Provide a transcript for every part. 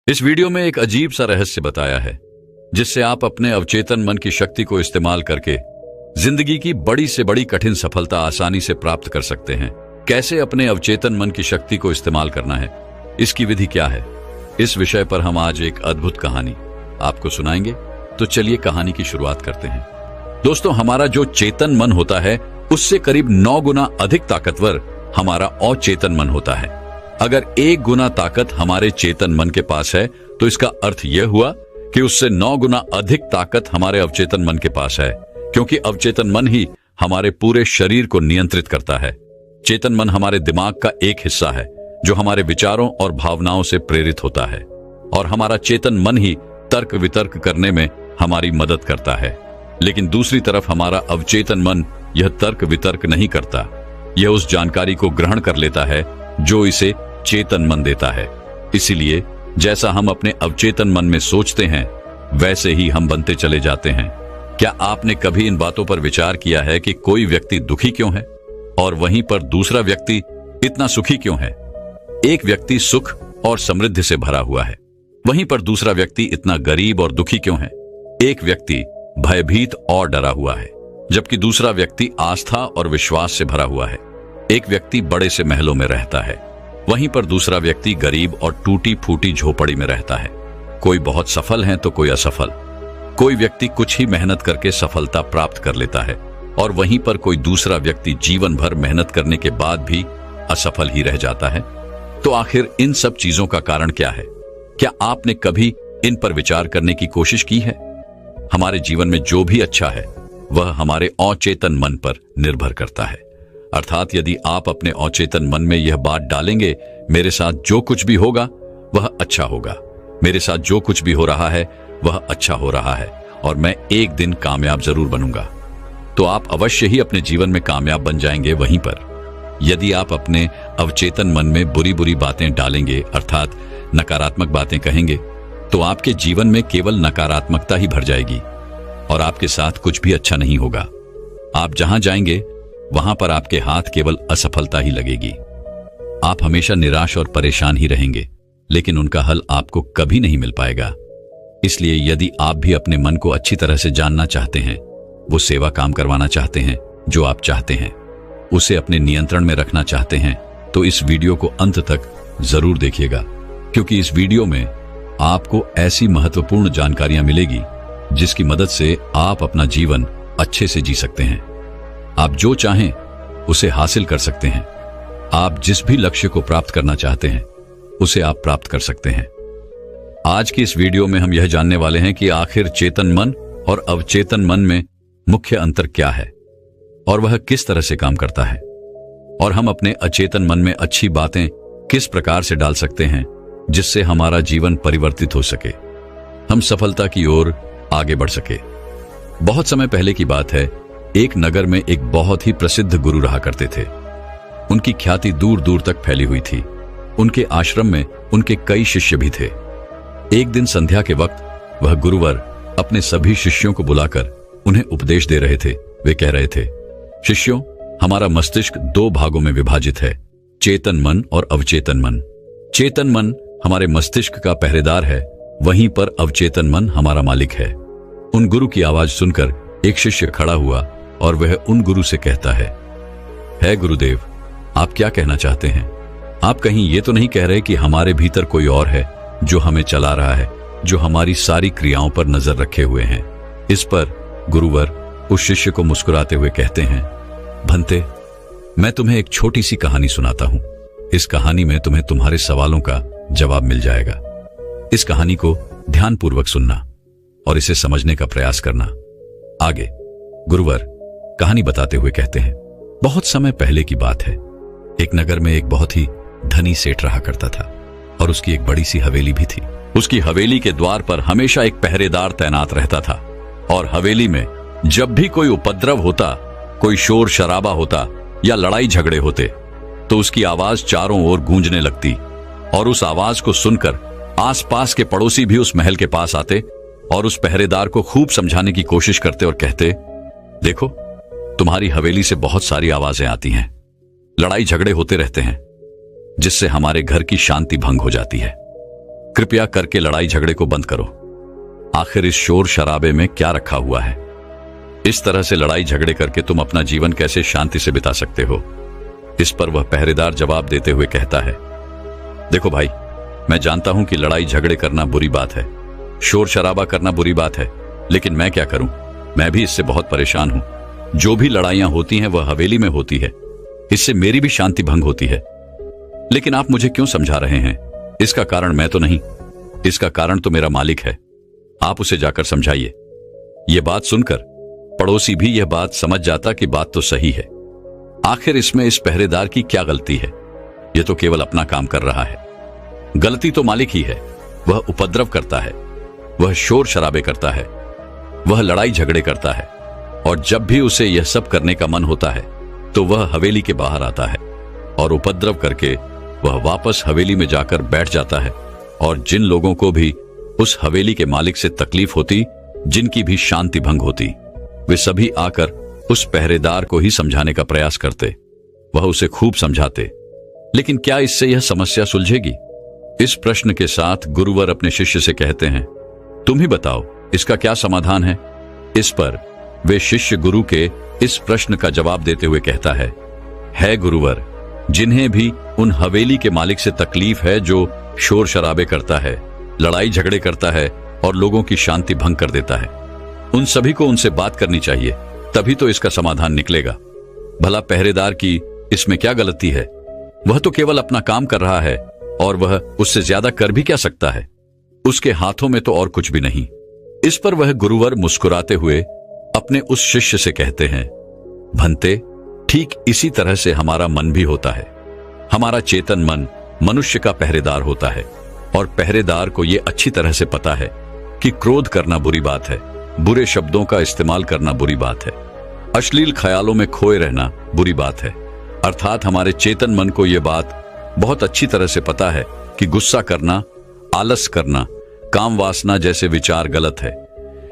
इस वीडियो में एक अजीब सा रहस्य बताया है जिससे आप अपने अवचेतन मन की शक्ति को इस्तेमाल करके जिंदगी की बड़ी से बड़ी कठिन सफलता आसानी से प्राप्त कर सकते हैं। कैसे अपने अवचेतन मन की शक्ति को इस्तेमाल करना है, इसकी विधि क्या है, इस विषय पर हम आज एक अद्भुत कहानी आपको सुनाएंगे। तो चलिए कहानी की शुरुआत करते हैं। दोस्तों, हमारा जो चेतन मन होता है उससे करीब 9 गुना अधिक ताकतवर हमारा अचेतन मन होता है। अगर 1 गुना ताकत हमारे चेतन मन के पास है तो इसका अर्थ यह हुआ कि उससे 9 गुना अधिक ताकत हमारे अवचेतन मन के पास है, क्योंकि अवचेतन मन ही हमारे पूरे शरीर को नियंत्रित करता है। चेतन मन हमारे दिमाग का एक हिस्सा है जो हमारे विचारों और भावनाओं से प्रेरित होता है, और हमारा चेतन मन ही तर्क वितर्क करने में हमारी मदद करता है। लेकिन दूसरी तरफ हमारा अवचेतन मन यह तर्क वितर्क नहीं करता, यह उस जानकारी को ग्रहण कर लेता है जो इसे चेतन मन देता है। इसीलिए जैसा हम अपने अवचेतन मन में सोचते हैं वैसे ही हम बनते चले जाते हैं। क्या आपने कभी इन बातों पर विचार किया है कि कोई व्यक्ति दुखी क्यों है और वहीं पर दूसरा व्यक्ति इतना सुखी क्यों है? एक व्यक्ति सुख और समृद्धि से भरा हुआ है, वहीं पर दूसरा व्यक्ति इतना गरीब और दुखी क्यों है? एक व्यक्ति भयभीत और डरा हुआ है, जबकि दूसरा व्यक्ति आस्था और विश्वास से भरा हुआ है। एक व्यक्ति बड़े से महलों में रहता है, वहीं पर दूसरा व्यक्ति गरीब और टूटी फूटी झोपड़ी में रहता है। कोई बहुत सफल है तो कोई असफल। कोई व्यक्ति कुछ ही मेहनत करके सफलता प्राप्त कर लेता है और वहीं पर कोई दूसरा व्यक्ति जीवन भर मेहनत करने के बाद भी असफल ही रह जाता है। तो आखिर इन सब चीजों का कारण क्या है? क्या आपने कभी इन पर विचार करने की कोशिश की है? हमारे जीवन में जो भी अच्छा है वह हमारे अचेतन मन पर निर्भर करता है। अर्थात यदि आप अपने अचेतन मन में यह बात डालेंगे, मेरे साथ जो कुछ भी होगा वह अच्छा होगा, मेरे साथ जो कुछ भी हो रहा है वह अच्छा हो रहा है, और मैं एक दिन कामयाब जरूर बनूंगा, तो आप अवश्य ही अपने जीवन में कामयाब बन जाएंगे। वहीं पर यदि आप अपने अवचेतन मन में बुरी बुरी बातें डालेंगे, अर्थात नकारात्मक बातें कहेंगे, तो आपके जीवन में केवल नकारात्मकता ही भर जाएगी और आपके साथ कुछ भी अच्छा नहीं होगा। आप जहां जाएंगे वहां पर आपके हाथ केवल असफलता ही लगेगी। आप हमेशा निराश और परेशान ही रहेंगे, लेकिन उनका हल आपको कभी नहीं मिल पाएगा। इसलिए यदि आप भी अपने मन को अच्छी तरह से जानना चाहते हैं, वो सेवा काम करवाना चाहते हैं जो आप चाहते हैं, उसे अपने नियंत्रण में रखना चाहते हैं, तो इस वीडियो को अंत तक जरूर देखिएगा, क्योंकि इस वीडियो में आपको ऐसी महत्वपूर्ण जानकारियां मिलेगी जिसकी मदद से आप अपना जीवन अच्छे से जी सकते हैं। आप जो चाहें उसे हासिल कर सकते हैं। आप जिस भी लक्ष्य को प्राप्त करना चाहते हैं उसे आप प्राप्त कर सकते हैं। आज की इस वीडियो में हम यह जानने वाले हैं कि आखिर चेतन मन और अवचेतन मन में मुख्य अंतर क्या है और वह किस तरह से काम करता है, और हम अपने अचेतन मन में अच्छी बातें किस प्रकार से डाल सकते हैं जिससे हमारा जीवन परिवर्तित हो सके, हम सफलता की ओर आगे बढ़ सके। बहुत समय पहले की बात है, एक नगर में एक बहुत ही प्रसिद्ध गुरु रहा करते थे। उनकी ख्याति दूर दूर तक फैली हुई थी। उनके आश्रम में उनके कई शिष्य भी थे। एक दिन संध्या के वक्त वह गुरुवर अपने सभी शिष्यों को बुलाकर उन्हें उपदेश दे रहे थे। वे कह रहे थे, शिष्यों, हमारा मस्तिष्क 2 भागों में विभाजित है, चेतन मन और अवचेतन मन। चेतन मन हमारे मस्तिष्क का पहरेदार है, वहीं पर अवचेतन मन हमारा मालिक है। उन गुरु की आवाज सुनकर एक शिष्य खड़ा हुआ और वह उन गुरु से कहता है गुरुदेव, आप क्या कहना चाहते हैं? आप कहीं ये तो नहीं कह रहे कि हमारे भीतर कोई और है जो हमें चला रहा है, जो हमारी सारी क्रियाओं पर नजर रखे हुए हैं? इस पर गुरुवर उस शिष्य को मुस्कुराते हुए कहते हैं, भंते, मैं तुम्हें एक छोटी सी कहानी सुनाता हूं। इस कहानी में तुम्हें तुम्हारे सवालों का जवाब मिल जाएगा। इस कहानी को ध्यानपूर्वक सुनना और इसे समझने का प्रयास करना। आगे गुरुवर कहानी बताते हुए कहते हैं, बहुत समय पहले की बात है। एक नगर में एक बहुत ही धनी सेठ रहा करता था और उसकी एक बड़ी सी हवेली भी थी। उसकी हवेली के द्वार पर हमेशा एक पहरेदार तैनात रहता था, और हवेली में जब भी कोई उपद्रव होता, कोई शोर शराबा होता या लड़ाई झगड़े होते, तो उसकी आवाज चारों ओर गूंजने लगती, और उस आवाज को सुनकर आसपास के पड़ोसी भी उस महल के पास आते और उस पहरेदार को खूब समझाने की कोशिश करते और कहते, देखो, तुम्हारी हवेली से बहुत सारी आवाजें आती हैं, लड़ाई झगड़े होते रहते हैं, जिससे हमारे घर की शांति भंग हो जाती है। कृपया करके लड़ाई झगड़े को बंद करो। आखिर इस शोर शराबे में क्या रखा हुआ है? इस तरह से लड़ाई झगड़े करके तुम अपना जीवन कैसे शांति से बिता सकते हो? इस पर वह पहरेदार जवाब देते हुए कहता है, देखो भाई, मैं जानता हूं कि लड़ाई झगड़े करना बुरी बात है, शोर शराबा करना बुरी बात है, लेकिन मैं क्या करूं? मैं भी इससे बहुत परेशान हूं। जो भी लड़ाइयां होती हैं वह हवेली में होती है, इससे मेरी भी शांति भंग होती है। लेकिन आप मुझे क्यों समझा रहे हैं? इसका कारण मैं तो नहीं, इसका कारण तो मेरा मालिक है। आप उसे जाकर समझाइए। यह बात सुनकर पड़ोसी भी यह बात समझ जाता कि बात तो सही है। आखिर इसमें इस पहरेदार की क्या गलती है? यह तो केवल अपना काम कर रहा है। गलती तो मालिक ही है। वह उपद्रव करता है, वह शोर शराबे करता है, वह लड़ाई झगड़े करता है, और जब भी उसे यह सब करने का मन होता है तो वह हवेली के बाहर आता है और उपद्रव करके वह वापस हवेली में जाकर बैठ जाता है। और जिन लोगों को भी उस हवेली के मालिक से तकलीफ होती, जिनकी भी शांति भंग होती, वे सभी आकर उस पहरेदार को ही समझाने का प्रयास करते। वह उसे खूब समझाते, लेकिन क्या इससे यह समस्या सुलझेगी? इस प्रश्न के साथ गुरुवर अपने शिष्य से कहते हैं, तुम ही बताओ इसका क्या समाधान है? इस पर वे शिष्य गुरु के इस प्रश्न का जवाब देते हुए कहता है गुरुवर, जिन्हें भी उन हवेली के मालिक से तकलीफ है जो शोर शराबे करता है, लड़ाई झगड़े करता है और लोगों की शांति भंग कर देता है, उन सभी को उनसे बात करनी चाहिए, तभी तो इसका समाधान निकलेगा। भला पहरेदार की इसमें क्या गलती है? वह तो केवल अपना काम कर रहा है और वह उससे ज्यादा कर भी क्या सकता है? उसके हाथों में तो और कुछ भी नहीं। इस पर वह गुरुवर मुस्कुराते हुए अपने उस शिष्य से कहते हैं, भंते, ठीक इसी तरह से हमारा मन भी होता है। हमारा चेतन मन मनुष्य का पहरेदार होता है और पहरेदार को यह अच्छी तरह से पता है कि क्रोध करना बुरी बात है, बुरे शब्दों का इस्तेमाल करना बुरी बात है, अश्लील ख्यालों में खोए रहना बुरी बात है। अर्थात हमारे चेतन मन को यह बात बहुत अच्छी तरह से पता है कि गुस्सा करना, आलस करना, काम वासना जैसे विचार गलत है।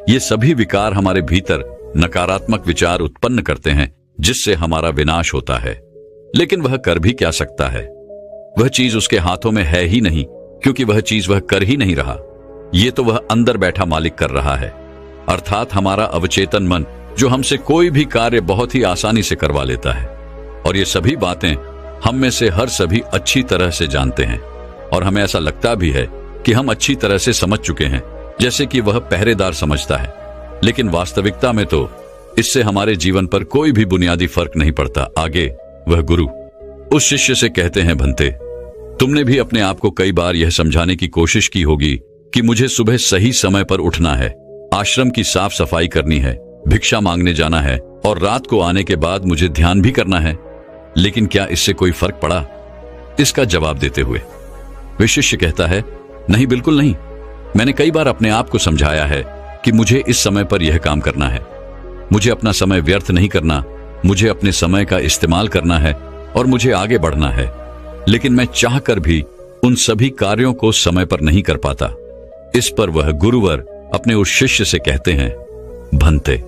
ये सभी विकार हमारे भीतर नकारात्मक विचार उत्पन्न करते हैं, जिससे हमारा विनाश होता है। लेकिन वह कर भी क्या सकता है? वह चीज उसके हाथों में है ही नहीं, क्योंकि वह चीज वह कर ही नहीं रहा। ये तो वह अंदर बैठा मालिक कर रहा है, अर्थात हमारा अवचेतन मन, जो हमसे कोई भी कार्य बहुत ही आसानी से करवा लेता है। और ये सभी बातें हम में से हर सभी अच्छी तरह से जानते हैं, और हमें ऐसा लगता भी है कि हम अच्छी तरह से समझ चुके हैं, जैसे कि वह पहरेदार समझता है। लेकिन वास्तविकता में तो इससे हमारे जीवन पर कोई भी बुनियादी फर्क नहीं पड़ता। आगे वह गुरु उस शिष्य से कहते हैं, भंते, तुमने भी अपने आप को कई बार यह समझाने की कोशिश की होगी कि मुझे सुबह सही समय पर उठना है, आश्रम की साफ सफाई करनी है, भिक्षा मांगने जाना है और रात को आने के बाद मुझे ध्यान भी करना है। लेकिन क्या इससे कोई फर्क पड़ा? इसका जवाब देते हुए वे शिष्य कहता है, नहीं, बिल्कुल नहीं। मैंने कई बार अपने आप को समझाया है कि मुझे इस समय पर यह काम करना है, मुझे अपना समय व्यर्थ नहीं करना, मुझे अपने समय का इस्तेमाल करना है और मुझे आगे बढ़ना है। लेकिन मैं चाहकर भी उन सभी कार्यों को समय पर नहीं कर पाता। इस पर वह गुरुवर अपने उस शिष्य से कहते हैं, भंते,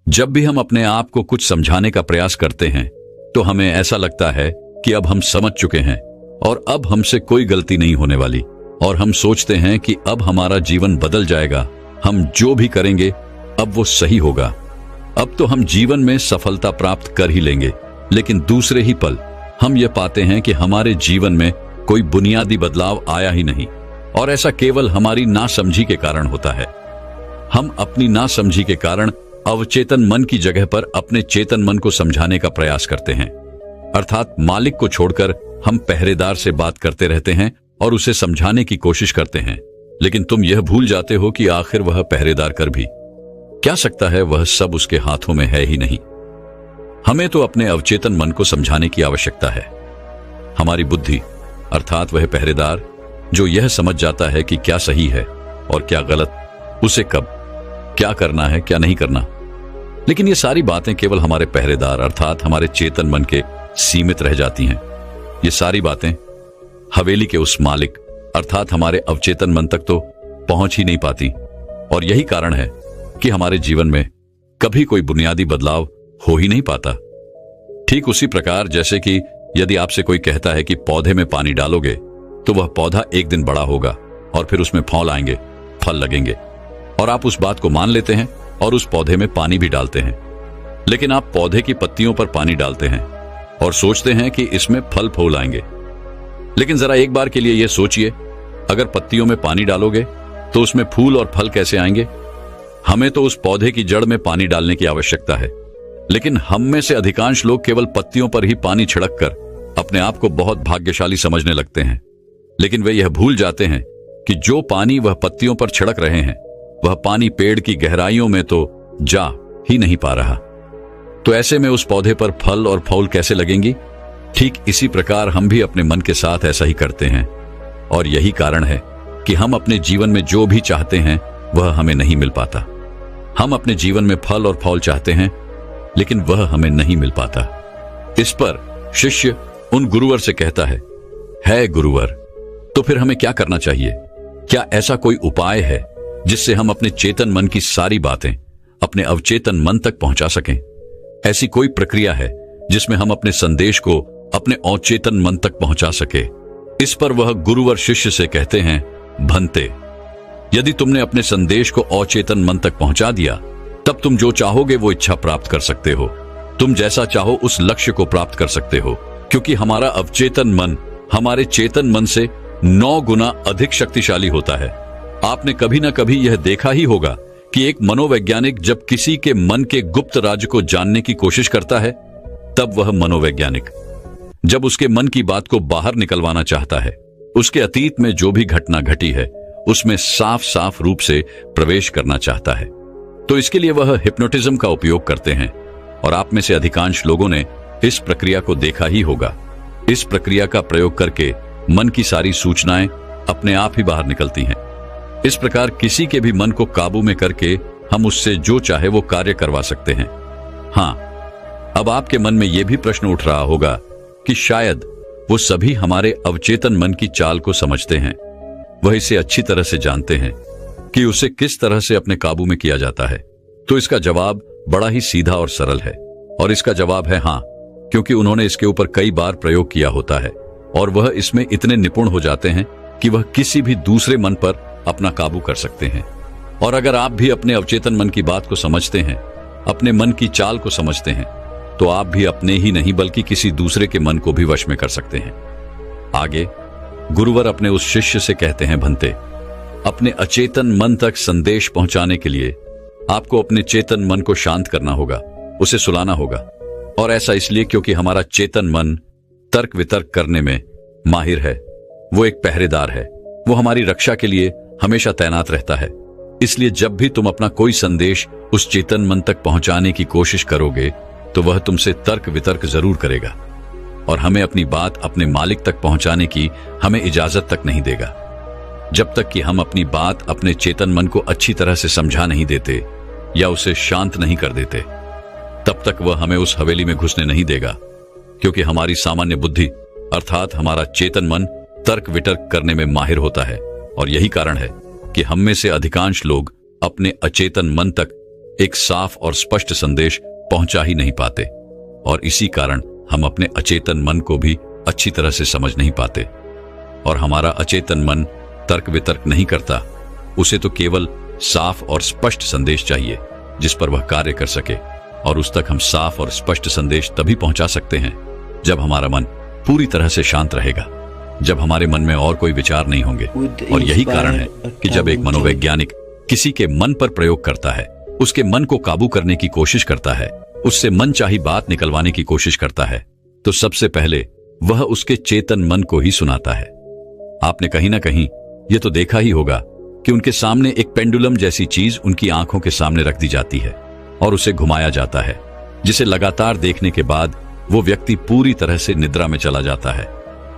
जब भी हम अपने आप को कुछ समझाने का प्रयास करते हैं तो हमें ऐसा लगता है कि अब हम समझ चुके हैं और अब हमसे कोई गलती नहीं होने वाली, और हम सोचते हैं कि अब हमारा जीवन बदल जाएगा, हम जो भी करेंगे अब वो सही होगा, अब तो हम जीवन में सफलता प्राप्त कर ही लेंगे। लेकिन दूसरे ही पल हम ये पाते हैं कि हमारे जीवन में कोई बुनियादी बदलाव आया ही नहीं, और ऐसा केवल हमारी नासमझी के कारण होता है। हम अपनी नासमझी के कारण अवचेतन मन की जगह पर अपने चेतन मन को समझाने का प्रयास करते हैं, अर्थात मालिक को छोड़कर हम पहरेदार से बात करते रहते हैं और उसे समझाने की कोशिश करते हैं। लेकिन तुम यह भूल जाते हो कि आखिर वह पहरेदार कर भी क्या सकता है? वह सब उसके हाथों में है ही नहीं। हमें तो अपने अवचेतन मन को समझाने की आवश्यकता है। हमारी बुद्धि, अर्थात वह पहरेदार जो यह समझ जाता है कि क्या सही है और क्या गलत, उसे कब क्या करना है, क्या नहीं करना। लेकिन ये सारी बातें केवल हमारे पहरेदार अर्थात हमारे चेतन मन के सीमित रह जाती हैं। ये सारी बातें हवेली के उस मालिक अर्थात हमारे अवचेतन मन तक तो पहुंच ही नहीं पाती, और यही कारण है कि हमारे जीवन में कभी कोई बुनियादी बदलाव हो ही नहीं पाता। ठीक उसी प्रकार जैसे कि यदि आपसे कोई कहता है कि पौधे में पानी डालोगे तो वह पौधा एक दिन बड़ा होगा, और फिर उसमें फल आएंगे, फल लगेंगे, और आप उस बात को मान लेते हैं और उस पौधे में पानी भी डालते हैं। लेकिन आप पौधे की पत्तियों पर पानी डालते हैं और सोचते हैं कि इसमें फल फूल आएंगे। लेकिन जरा एक बार के लिए यह सोचिए, अगर पत्तियों में पानी डालोगे तो उसमें फूल और फल कैसे आएंगे? हमें तो उस पौधे की जड़ में पानी डालने की आवश्यकता है, लेकिन हम में से अधिकांश लोग केवल पत्तियों पर ही पानी छिड़क कर अपने आप को बहुत भाग्यशाली समझने लगते हैं। लेकिन वे यह भूल जाते हैं कि जो पानी वह पत्तियों पर छिड़क रहे हैं, वह पानी पेड़ की गहराइयों में तो जा ही नहीं पा रहा। तो ऐसे में उस पौधे पर फल और फूल कैसे लगेंगी? ठीक इसी प्रकार हम भी अपने मन के साथ ऐसा ही करते हैं, और यही कारण है कि हम अपने जीवन में जो भी चाहते हैं वह हमें नहीं मिल पाता। हम अपने जीवन में फल और फूल चाहते हैं, लेकिन वह हमें नहीं मिल पाता। इस पर शिष्य उन गुरुवर से कहता है गुरुवर, तो फिर हमें क्या करना चाहिए? क्या ऐसा कोई उपाय है जिससे हम अपने चेतन मन की सारी बातें अपने अवचेतन मन तक पहुंचा सकें? ऐसी कोई प्रक्रिया है जिसमें हम अपने संदेश को अपने अवचेतन मन तक पहुंचा सके? इस पर वह गुरुवर शिष्य से कहते हैं, भंते, यदि तुमने अपने संदेश को अवचेतन मन तक पहुंचा दिया, तब तुम जो चाहोगे वो इच्छा प्राप्त कर सकते हो। तुम जैसा चाहो उस लक्ष्य को प्राप्त कर सकते हो, क्योंकि हमारा अवचेतन मन हमारे चेतन मन से 9 गुना अधिक शक्तिशाली होता है। आपने कभी ना कभी यह देखा ही होगा कि एक मनोवैज्ञानिक जब किसी के मन के गुप्त राज को जानने की कोशिश करता है, तब वह मनोवैज्ञानिक जब उसके मन की बात को बाहर निकलवाना चाहता है, उसके अतीत में जो भी घटना घटी है उसमें साफ साफ रूप से प्रवेश करना चाहता है, तो इसके लिए वह हिप्नोटिज्म का उपयोग करते हैं। और आप में से अधिकांश लोगों ने इस प्रक्रिया को देखा ही होगा। इस प्रक्रिया का प्रयोग करके मन की सारी सूचनाएं अपने आप ही बाहर निकलती हैं। इस प्रकार किसी के भी मन को काबू में करके हम उससे जो चाहे वो कार्य करवा सकते हैं। हाँ, अब आपके मन में यह भी प्रश्न उठ रहा होगा कि शायद वो सभी हमारे अवचेतन मन की चाल को समझते हैं, वह इसे अच्छी तरह से जानते हैं कि उसे किस तरह से अपने काबू में किया जाता है। तो इसका जवाब बड़ा ही सीधा और सरल है, और इसका जवाब है हाँ, क्योंकि उन्होंने इसके ऊपर कई बार प्रयोग किया होता है और वह इसमें इतने निपुण हो जाते हैं कि वह किसी भी दूसरे मन पर अपना काबू कर सकते हैं। और अगर आप भी अपने अवचेतन मन की बात को समझते हैं, अपने मन की चाल को समझते हैं, तो आप भी अपने ही नहीं बल्कि किसी दूसरे के मन को भी वश में कर सकते हैं। आगे गुरुवर अपने उस शिष्य से कहते हैं, भंते, अपने अचेतन मन तक संदेश पहुंचाने के लिए आपको अपने चेतन मन को शांत करना होगा, उसे सुलाना होगा। और ऐसा इसलिए क्योंकि हमारा चेतन मन तर्क वितर्क करने में माहिर है। वो एक पहरेदार है, वो हमारी रक्षा के लिए हमेशा तैनात रहता है। इसलिए जब भी तुम अपना कोई संदेश उस चेतन मन तक पहुंचाने की कोशिश करोगे, तो वह तुमसे तर्क वितर्क जरूर करेगा और हमें अपनी बात अपने मालिक तक पहुंचाने की हमें इजाजत तक नहीं देगा। जब तक कि हम अपनी बात अपने चेतन मन को अच्छी तरह से समझा नहीं देते या उसे शांत नहीं कर देते, तब तक वह हमें उस हवेली में घुसने नहीं देगा, क्योंकि हमारी सामान्य बुद्धि अर्थात हमारा चेतन मन तर्क वितर्क करने में माहिर होता है। और यही कारण है कि हम में से अधिकांश लोग अपने अचेतन मन तक एक साफ और स्पष्ट संदेश पहुंचा ही नहीं पाते, और इसी कारण हम अपने अचेतन मन को भी अच्छी तरह से समझ नहीं पाते। और हमारा अचेतन मन तर्क वितर्क नहीं करता, उसे तो केवल साफ और स्पष्ट संदेश चाहिए जिस पर वह कार्य कर सके। और उस तक हम साफ और स्पष्ट संदेश तभी पहुंचा सकते हैं जब हमारा मन पूरी तरह से शांत रहेगा, जब हमारे मन में और कोई विचार नहीं होंगे। और यही कारण है कि जब एक मनोवैज्ञानिक किसी के मन पर प्रयोग करता है, उसके मन को काबू करने की कोशिश करता है, उससे मनचाही बात निकलवाने की कोशिश करता है, तो सबसे पहले वह उसके चेतन मन को ही सुनाता है। आपने कहीं ना कहीं यह तो देखा ही होगा कि उनके सामने एक पेंडुलम जैसी चीज उनकी आंखों के सामने रख दी जाती है और उसे घुमाया जाता है, जिसे लगातार देखने के बाद वो व्यक्ति पूरी तरह से निद्रा में चला जाता है।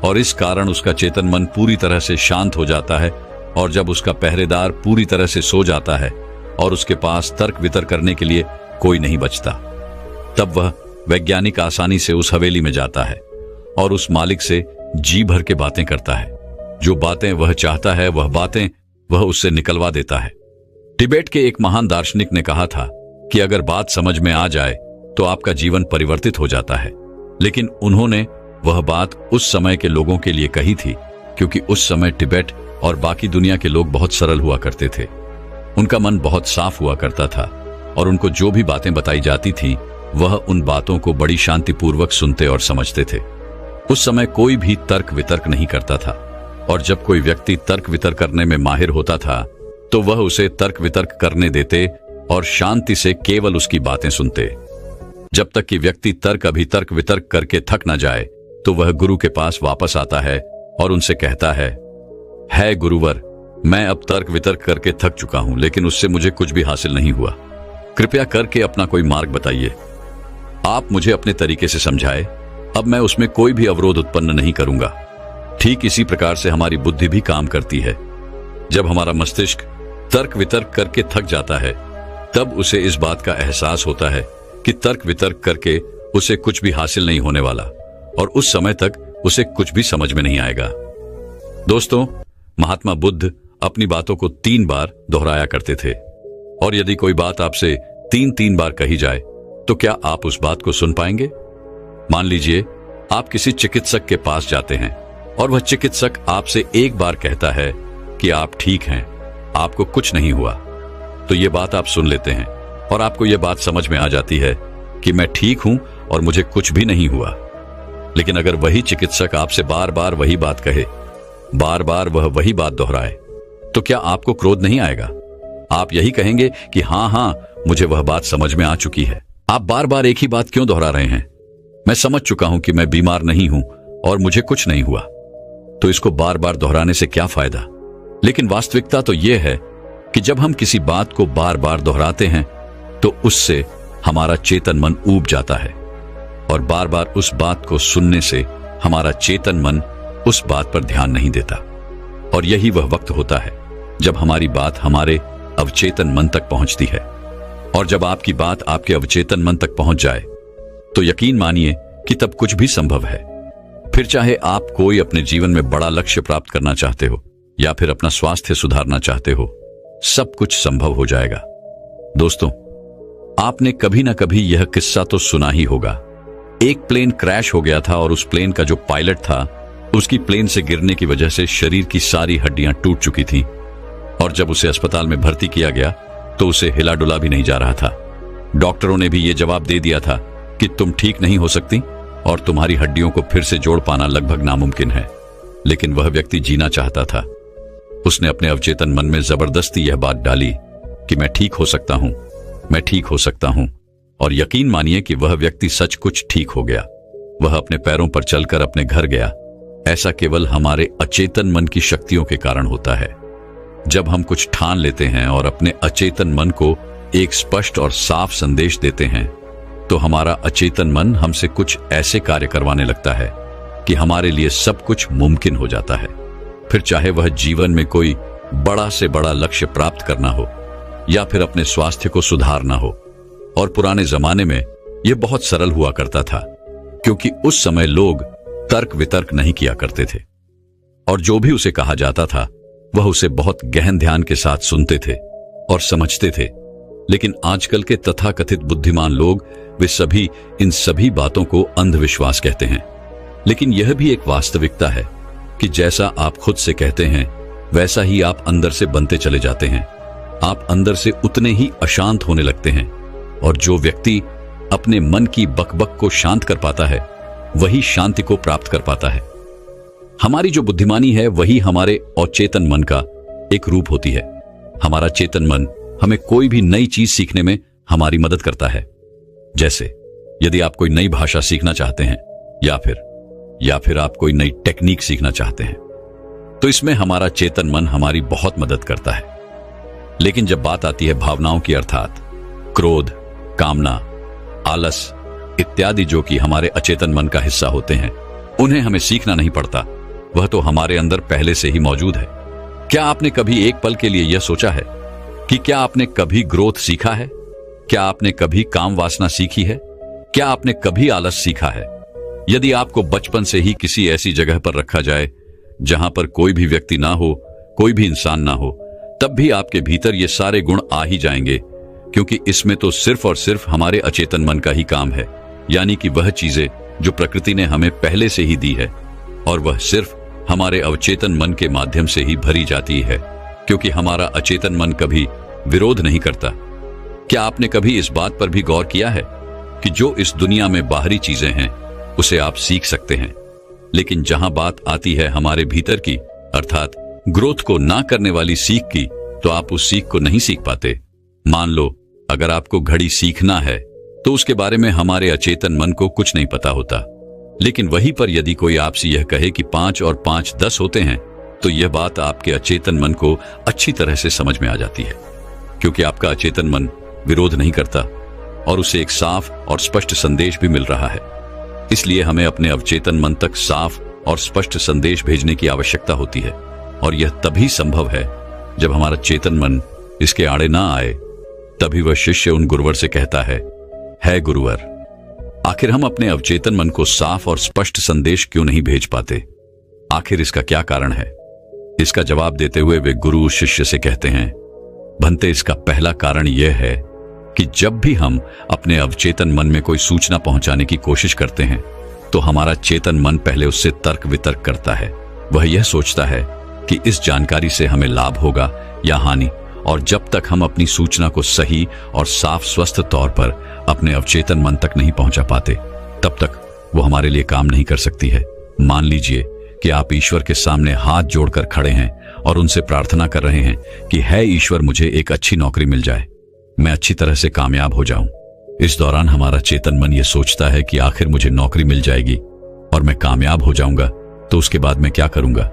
और इस कारण उसका चेतन मन पूरी तरह से शांत हो जाता है। और जब उसका पहरेदार पूरी तरह से सो जाता है और उसके पास तर्क वितर्क करने के लिए कोई नहीं बचता, तब वह वैज्ञानिक आसानी से उस हवेली में जाता है और उस मालिक से जी भर के बातें करता है। जो बातें वह चाहता है वह बातें वह उससे निकलवा देता है। तिबेट के एक महान दार्शनिक ने कहा था कि अगर बात समझ में आ जाए तो आपका जीवन परिवर्तित हो जाता है। लेकिन उन्होंने वह बात उस समय के लोगों के लिए कही थी क्योंकि उस समय तिब्बत और बाकी दुनिया के लोग बहुत सरल हुआ करते थे। उनका मन बहुत साफ हुआ करता था और उनको जो भी बातें बताई जाती थी वह उन बातों को बड़ी शांतिपूर्वक सुनते और समझते थे। उस समय कोई भी तर्क वितर्क नहीं करता था, और जब कोई व्यक्ति तर्क वितर्क करने में माहिर होता था तो वह उसे तर्क वितर्क करने देते और शांति से केवल उसकी बातें सुनते। जब तक कि व्यक्ति तर्क अभितर्क वितर्क करके थक न जाए तो वह गुरु के पास वापस आता है और उनसे कहता है गुरुवर, मैं अब तर्क वितर्क करके थक चुका हूं, लेकिन उससे मुझे कुछ भी हासिल नहीं हुआ। कृपया करके अपना कोई मार्ग बताइए। आप मुझे अपने तरीके से समझाए, अब मैं उसमें कोई भी अवरोध उत्पन्न नहीं करूंगा। ठीक इसी प्रकार से हमारी बुद्धि भी काम करती है। जब हमारा मस्तिष्क तर्क वितर्क करके थक जाता है तब उसे इस बात का एहसास होता है कि तर्क वितर्क करके उसे कुछ भी हासिल नहीं होने वाला, और उस समय तक उसे कुछ भी समझ में नहीं आएगा। दोस्तों, महात्मा बुद्ध अपनी बातों को 3 बार दोहराया करते थे, और यदि कोई बात आपसे 3 बार कही जाए तो क्या आप उस बात को सुन पाएंगे? मान लीजिए आप किसी चिकित्सक के पास जाते हैं और वह चिकित्सक आपसे 1 बार कहता है कि आप ठीक हैं, आपको कुछ नहीं हुआ, तो ये बात आप सुन लेते हैं और आपको यह बात समझ में आ जाती है कि मैं ठीक हूं और मुझे कुछ भी नहीं हुआ। लेकिन अगर वही चिकित्सक आपसे बार बार वही बात कहे, बार बार वह वही बात दोहराए, तो क्या आपको क्रोध नहीं आएगा? आप यही कहेंगे कि हाँ, मुझे वह बात समझ में आ चुकी है। आप बार बार एक ही बात क्यों दोहरा रहे हैं? मैं समझ चुका हूं कि मैं बीमार नहीं हूं और मुझे कुछ नहीं हुआ, तो इसको बार बार दोहराने से क्या फायदा? लेकिन वास्तविकता तो यह है कि जब हम किसी बात को बार बार दोहराते हैं तो उससे हमारा चेतन मन ऊब जाता है, और बार बार उस बात को सुनने से हमारा चेतन मन उस बात पर ध्यान नहीं देता। और यही वह वक्त होता है जब हमारी बात हमारे अवचेतन मन तक पहुंचती है। और जब आपकी बात आपके अवचेतन मन तक पहुंच जाए तो यकीन मानिए कि तब कुछ भी संभव है। फिर चाहे आप कोई अपने जीवन में बड़ा लक्ष्य प्राप्त करना चाहते हो या फिर अपना स्वास्थ्य सुधारना चाहते हो, सब कुछ संभव हो जाएगा। दोस्तों, आपने कभी ना कभी यह किस्सा तो सुना ही होगा। एक प्लेन क्रैश हो गया था और उस प्लेन का जो पायलट था उसकी प्लेन से गिरने की वजह से शरीर की सारी हड्डियां टूट चुकी थीं, और जब उसे अस्पताल में भर्ती किया गया तो उसे हिला डुला भी नहीं जा रहा था। डॉक्टरों ने भी यह जवाब दे दिया था कि तुम ठीक नहीं हो सकती और तुम्हारी हड्डियों को फिर से जोड़ पाना लगभग नामुमकिन है। लेकिन वह व्यक्ति जीना चाहता था। उसने अपने अवचेतन मन में जबरदस्ती यह बात डाली कि मैं ठीक हो सकता हूं, मैं ठीक हो सकता हूं, और यकीन मानिए कि वह व्यक्ति सच कुछ ठीक हो गया। वह अपने पैरों पर चलकर अपने घर गया। ऐसा केवल हमारे अचेतन मन की शक्तियों के कारण होता है। जब हम कुछ ठान लेते हैं और अपने अचेतन मन को एक स्पष्ट और साफ संदेश देते हैं तो हमारा अचेतन मन हमसे कुछ ऐसे कार्य करवाने लगता है कि हमारे लिए सब कुछ मुमकिन हो जाता है। फिर चाहे वह जीवन में कोई बड़ा से बड़ा लक्ष्य प्राप्त करना हो या फिर अपने स्वास्थ्य को सुधारना हो। और पुराने जमाने में यह बहुत सरल हुआ करता था, क्योंकि उस समय लोग तर्क वितर्क नहीं किया करते थे, और जो भी उसे कहा जाता था वह उसे बहुत गहन ध्यान के साथ सुनते थे और समझते थे। लेकिन आजकल के तथाकथित बुद्धिमान लोग वे सभी इन सभी बातों को अंधविश्वास कहते हैं। लेकिन यह भी एक वास्तविकता है कि जैसा आप खुद से कहते हैं वैसा ही आप अंदर से बनते चले जाते हैं। आप अंदर से उतने ही अशांत होने लगते हैं, और जो व्यक्ति अपने मन की बकबक को शांत कर पाता है वही शांति को प्राप्त कर पाता है। हमारी जो बुद्धिमानी है वही हमारे अचेतन मन का एक रूप होती है। हमारा चेतन मन हमें कोई भी नई चीज सीखने में हमारी मदद करता है। जैसे यदि आप कोई नई भाषा सीखना चाहते हैं या फिर आप कोई नई टेक्निक सीखना चाहते हैं तो इसमें हमारा चेतन मन हमारी बहुत मदद करता है। लेकिन जब बात आती है भावनाओं की, अर्थात क्रोध, कामना, आलस इत्यादि, जो कि हमारे अचेतन मन का हिस्सा होते हैं, उन्हें हमें सीखना नहीं पड़ता, वह तो हमारे अंदर पहले से ही मौजूद है। क्या आपने कभी एक पल के लिए यह सोचा है कि क्या आपने कभी क्रोध सीखा है? क्या आपने कभी काम वासना सीखी है? क्या आपने कभी आलस सीखा है? यदि आपको बचपन से ही किसी ऐसी जगह पर रखा जाए जहां पर कोई भी व्यक्ति ना हो, कोई भी इंसान ना हो, तब भी आपके भीतर ये सारे गुण आ ही जाएंगे, क्योंकि इसमें तो सिर्फ और सिर्फ हमारे अचेतन मन का ही काम है। यानी कि वह चीजें जो प्रकृति ने हमें पहले से ही दी है, और वह सिर्फ हमारे अवचेतन मन के माध्यम से ही भरी जाती है, क्योंकि हमारा अचेतन मन कभी विरोध नहीं करता। क्या आपने कभी इस बात पर भी गौर किया है कि जो इस दुनिया में बाहरी चीजें हैं उसे आप सीख सकते हैं, लेकिन जहां बात आती है हमारे भीतर की, अर्थात ग्रोथ को ना करने वाली सीख की, तो आप उस सीख को नहीं सीख पाते। मान लो अगर आपको घड़ी सीखना है तो उसके बारे में हमारे अचेतन मन को कुछ नहीं पता होता, लेकिन वहीं पर यदि कोई आपसे यह कहे कि 5 और 5 10 होते हैं, तो यह बात आपके अचेतन मन को अच्छी तरह से समझ में आ जाती है, क्योंकि आपका अचेतन मन विरोध नहीं करता और उसे एक साफ और स्पष्ट संदेश भी मिल रहा है। इसलिए हमें अपने अवचेतन मन तक साफ और स्पष्ट संदेश भेजने की आवश्यकता होती है, और यह तभी संभव है जब हमारा चेतन मन इसके आड़े ना आए। तभी वह शिष्य उन गुरुवर से कहता है गुरुवर, आखिर हम अपने अवचेतन मन को साफ और स्पष्ट संदेश क्यों नहीं भेज पाते? आखिर इसका क्या कारण है? इसका जवाब देते हुए वे गुरु शिष्य से कहते हैं, भंते, इसका पहला कारण यह है कि जब भी हम अपने अवचेतन मन में कोई सूचना पहुंचाने की कोशिश करते हैं तो हमारा चेतन मन पहले उससे तर्क वितर्क करता है। वह यह सोचता है कि इस जानकारी से हमें लाभ होगा या हानि, और जब तक हम अपनी सूचना को सही और साफ स्वस्थ तौर पर अपने अवचेतन मन तक नहीं पहुंचा पाते, तब तक वो हमारे लिए काम नहीं कर सकती है। मान लीजिए कि आप ईश्वर के सामने हाथ जोड़कर खड़े हैं और उनसे प्रार्थना कर रहे हैं कि है ईश्वर, मुझे एक अच्छी नौकरी मिल जाए, मैं अच्छी तरह से कामयाब हो जाऊं। इस दौरान हमारा चेतन मन यह सोचता है कि आखिर मुझे नौकरी मिल जाएगी और मैं कामयाब हो जाऊंगा, तो उसके बाद मैं क्या करूंगा?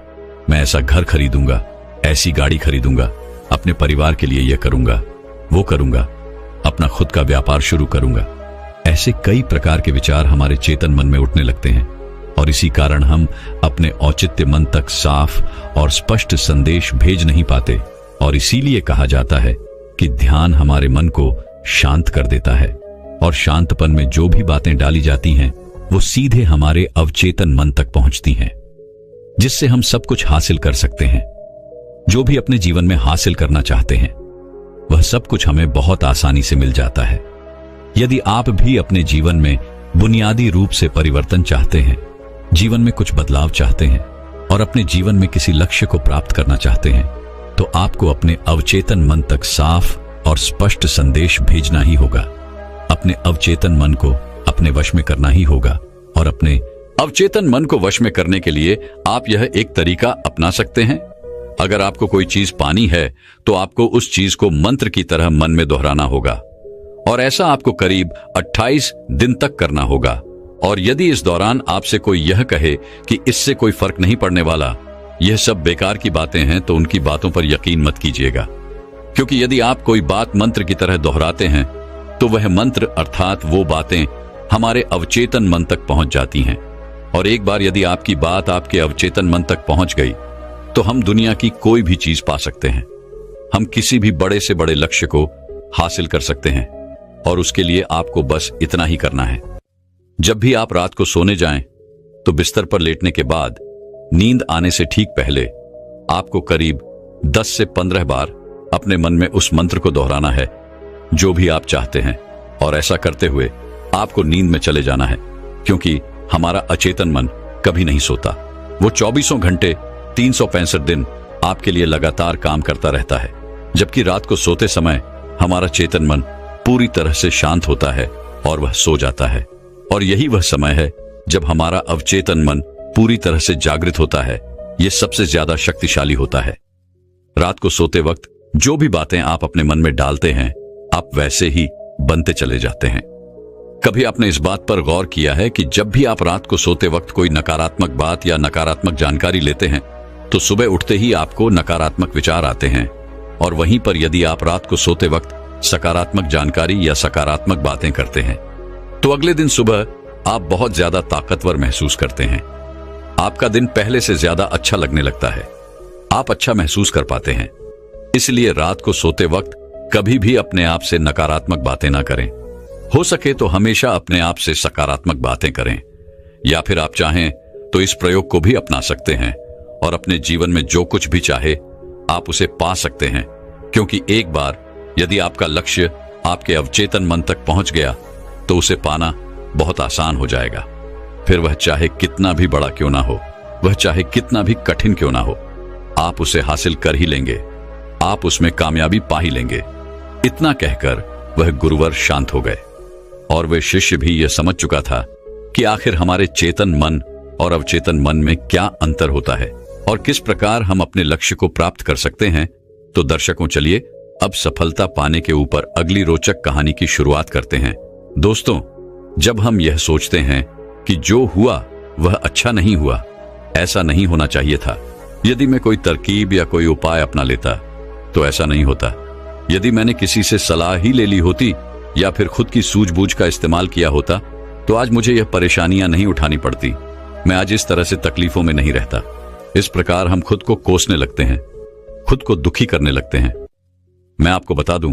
मैं ऐसा घर खरीदूंगा, ऐसी गाड़ी खरीदूंगा, अपने परिवार के लिए यह करूंगा, वो करूंगा, अपना खुद का व्यापार शुरू करूंगा। ऐसे कई प्रकार के विचार हमारे चेतन मन में उठने लगते हैं, और इसी कारण हम अपने औचित्य मन तक साफ और स्पष्ट संदेश भेज नहीं पाते। और इसीलिए कहा जाता है कि ध्यान हमारे मन को शांत कर देता है, और शांतपन में जो भी बातें डाली जाती हैं वो सीधे हमारे अवचेतन मन तक पहुंचती हैं, जिससे हम सब कुछ हासिल कर सकते हैं। जो भी अपने जीवन में हासिल करना चाहते हैं वह सब कुछ हमें बहुत आसानी से मिल जाता है। यदि आप भी अपने जीवन में बुनियादी रूप से परिवर्तन चाहते हैं, जीवन में कुछ बदलाव चाहते हैं और अपने जीवन में किसी लक्ष्य को प्राप्त करना चाहते हैं, तो आपको अपने अवचेतन मन तक साफ और स्पष्ट संदेश भेजना ही होगा। अपने अवचेतन मन को अपने वश में करना ही होगा, और अपने अवचेतन मन को वश में करने के लिए आप यह एक तरीका अपना सकते हैं। अगर आपको कोई चीज पानी है तो आपको उस चीज को मंत्र की तरह मन में दोहराना होगा, और ऐसा आपको करीब 28 दिन तक करना होगा। और यदि इस दौरान आपसे कोई यह कहे कि इससे कोई फर्क नहीं पड़ने वाला, यह सब बेकार की बातें हैं, तो उनकी बातों पर यकीन मत कीजिएगा, क्योंकि यदि आप कोई बात मंत्र की तरह दोहराते हैं तो वह मंत्र अर्थात वो बातें हमारे अवचेतन मन तक पहुंच जाती हैं। और एक बार यदि आपकी बात आपके अवचेतन मन तक पहुंच गई तो हम दुनिया की कोई भी चीज पा सकते हैं। हम किसी भी बड़े से बड़े लक्ष्य को हासिल कर सकते हैं, और उसके लिए आपको बस इतना ही करना है। जब भी आप रात को सोने जाएं तो बिस्तर पर लेटने के बाद नींद आने से ठीक पहले आपको करीब 10 से 15 बार अपने मन में उस मंत्र को दोहराना है जो भी आप चाहते हैं, और ऐसा करते हुए आपको नींद में चले जाना है, क्योंकि हमारा अचेतन मन कभी नहीं सोता। वो 24 घंटे 365 दिन आपके लिए लगातार काम करता रहता है, जबकि रात को सोते समय हमारा चेतन मन पूरी तरह से शांत होता है और वह सो जाता है। और यही वह समय है जब हमारा अवचेतन मन पूरी तरह से जागृत होता है। यह सबसे ज्यादा शक्तिशाली होता है। रात को सोते वक्त जो भी बातें आप अपने मन में डालते हैं, आप वैसे ही बनते चले जाते हैं। कभी आपने इस बात पर गौर किया है कि जब भी आप रात को सोते वक्त कोई नकारात्मक बात या नकारात्मक जानकारी लेते हैं तो सुबह उठते ही आपको नकारात्मक विचार आते हैं, और वहीं पर यदि आप रात को सोते वक्त सकारात्मक जानकारी या सकारात्मक बातें करते हैं तो अगले दिन सुबह आप बहुत ज्यादा ताकतवर महसूस करते हैं। आपका दिन पहले से ज्यादा अच्छा लगने लगता है, आप अच्छा महसूस कर पाते हैं। इसलिए रात को सोते वक्त कभी भी अपने आप से नकारात्मक बातें ना करें। हो सके तो हमेशा अपने आप से सकारात्मक बातें करें, या फिर आप चाहें तो इस प्रयोग को भी अपना सकते हैं और अपने जीवन में जो कुछ भी चाहे आप उसे पा सकते हैं, क्योंकि एक बार यदि आपका लक्ष्य आपके अवचेतन मन तक पहुंच गया तो उसे पाना बहुत आसान हो जाएगा, फिर वह चाहे कितना भी बड़ा क्यों ना हो। वह चाहे कितना भी कठिन क्यों ना हो, आप उसे हासिल कर ही लेंगे, आप उसमें कामयाबी पा ही लेंगे। इतना कहकर वह गुरुवर शांत हो गए और वह शिष्य भी यह समझ चुका था कि आखिर हमारे चेतन मन और अवचेतन मन में क्या अंतर होता है और किस प्रकार हम अपने लक्ष्य को प्राप्त कर सकते हैं। तो दर्शकों, चलिए अब सफलता पाने के ऊपर अगली रोचक कहानी की शुरुआत करते हैं। दोस्तों, जब हम यह सोचते हैं कि जो हुआ वह अच्छा नहीं हुआ, ऐसा नहीं होना चाहिए था, यदि मैं कोई तरकीब या कोई उपाय अपना लेता तो ऐसा नहीं होता, यदि मैंने किसी से सलाह ही ले ली होती या फिर खुद की सूझबूझ का इस्तेमाल किया होता तो आज मुझे यह परेशानियां नहीं उठानी पड़ती, मैं आज इस तरह से तकलीफों में नहीं रहता। इस प्रकार हम खुद को कोसने लगते हैं, खुद को दुखी करने लगते हैं। मैं आपको बता दूं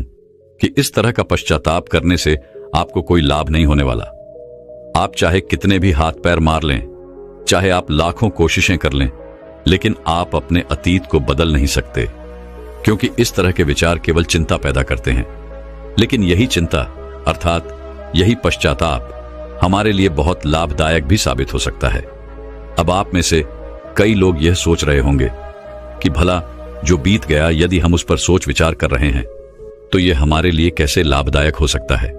कि इस तरह का पश्चाताप करने से आपको कोई लाभ नहीं होने वाला। आप चाहे कितने भी हाथ पैर मार लें, चाहे आप लाखों कोशिशें कर लें, लेकिन आप अपने अतीत को बदल नहीं सकते, क्योंकि इस तरह के विचार केवल चिंता पैदा करते हैं। लेकिन यही चिंता अर्थात यही पश्चाताप हमारे लिए बहुत लाभदायक भी साबित हो सकता है। अब आप में से कई लोग यह सोच रहे होंगे कि भला जो बीत गया, यदि हम उस पर सोच विचार कर रहे हैं तो यह हमारे लिए कैसे लाभदायक हो सकता है।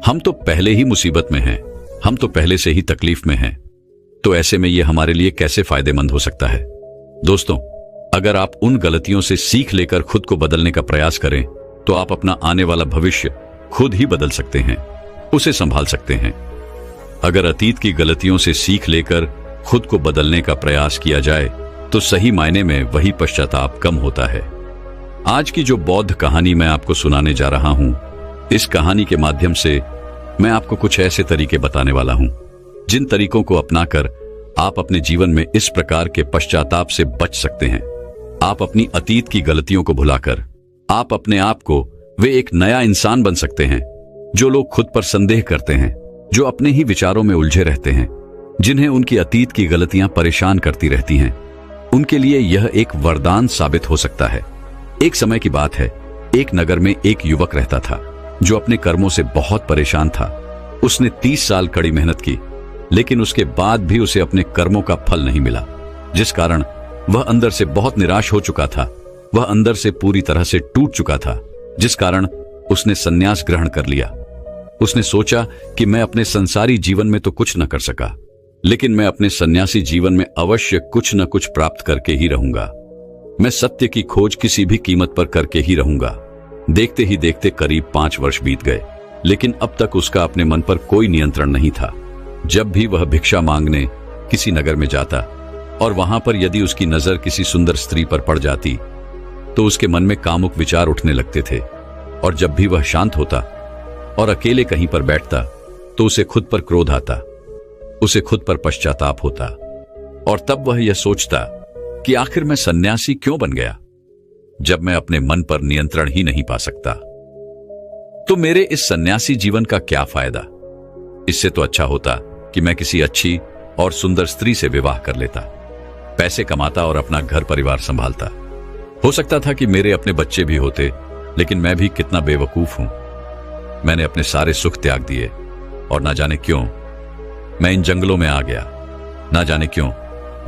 हम तो पहले ही मुसीबत में हैं, हम तो पहले से ही तकलीफ में हैं, तो ऐसे में यह हमारे लिए कैसे फायदेमंद हो सकता है। दोस्तों, अगर आप उन गलतियों से सीख लेकर खुद को बदलने का प्रयास करें तो आप अपना आने वाला भविष्य खुद ही बदल सकते हैं, उसे संभाल सकते हैं। अगर अतीत की गलतियों से सीख लेकर खुद को बदलने का प्रयास किया जाए तो सही मायने में वही पश्चाताप कम होता है। आज की जो बौद्ध कहानी मैं आपको सुनाने जा रहा हूं, इस कहानी के माध्यम से मैं आपको कुछ ऐसे तरीके बताने वाला हूं जिन तरीकों को अपनाकर आप अपने जीवन में इस प्रकार के पश्चाताप से बच सकते हैं। आप अपनी अतीत की गलतियों को भुलाकर आप अपने आप को वे एक नया इंसान बन सकते हैं। जो लोग खुद पर संदेह करते हैं, जो अपने ही विचारों में उलझे रहते हैं, जिन्हें उनकी अतीत की गलतियां परेशान करती रहती हैं, उनके लिए यह एक वरदान साबित हो सकता है। एक समय की बात है, एक नगर में एक युवक रहता था जो अपने कर्मों से बहुत परेशान था। उसने 30 साल कड़ी मेहनत की, लेकिन उसके बाद भी उसे अपने कर्मों का फल नहीं मिला, जिस कारण वह अंदर से बहुत निराश हो चुका था। वह अंदर से पूरी तरह से टूट चुका था, जिस कारण उसने संन्यास ग्रहण कर लिया। उसने सोचा कि मैं अपने संसारी जीवन में तो कुछ न कर सका, लेकिन मैं अपने सन्यासी जीवन में अवश्य कुछ न कुछ प्राप्त करके ही रहूंगा। मैं सत्य की खोज किसी भी कीमत पर करके ही रहूंगा। देखते ही देखते करीब 5 वर्ष बीत गए, लेकिन अब तक उसका अपने मन पर कोई नियंत्रण नहीं था। जब भी वह भिक्षा मांगने किसी नगर में जाता और वहां पर यदि उसकी नजर किसी सुंदर स्त्री पर पड़ जाती तो उसके मन में कामुक विचार उठने लगते थे, और जब भी वह शांत होता और अकेले कहीं पर बैठता तो उसे खुद पर क्रोध आता, उसे खुद पर पश्चाताप होता, और तब वह यह सोचता कि आखिर मैं सन्यासी क्यों बन गया जब मैं अपने मन पर नियंत्रण ही नहीं पा सकता। तो मेरे इस सन्यासी जीवन का क्या फायदा? इससे तो अच्छा होता कि मैं किसी अच्छी और सुंदर स्त्री से विवाह कर लेता, पैसे कमाता और अपना घर परिवार संभालता। हो सकता था कि मेरे अपने बच्चे भी होते, लेकिन मैं भी कितना बेवकूफ हूं। मैंने अपने सारे सुख त्याग दिए और ना जाने क्यों मैं इन जंगलों में आ गया, ना जाने क्यों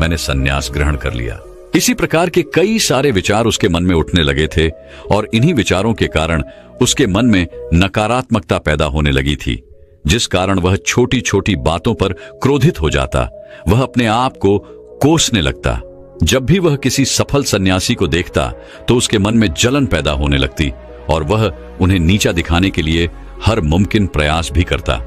मैंने सन्यास ग्रहण कर लिया। इसी प्रकार के कई सारे विचार उसके मन में उठने लगे थे, और इन्हीं विचारों के कारण उसके मन में नकारात्मकता पैदा होने लगी थी, जिस कारण वह छोटी छोटी बातों पर क्रोधित हो जाता। वह अपने आप को कोसने लगता। जब भी वह किसी सफल सन्यासी को देखता तो उसके मन में जलन पैदा होने लगती, और वह उन्हें नीचा दिखाने के लिए हर मुमकिन प्रयास भी करता।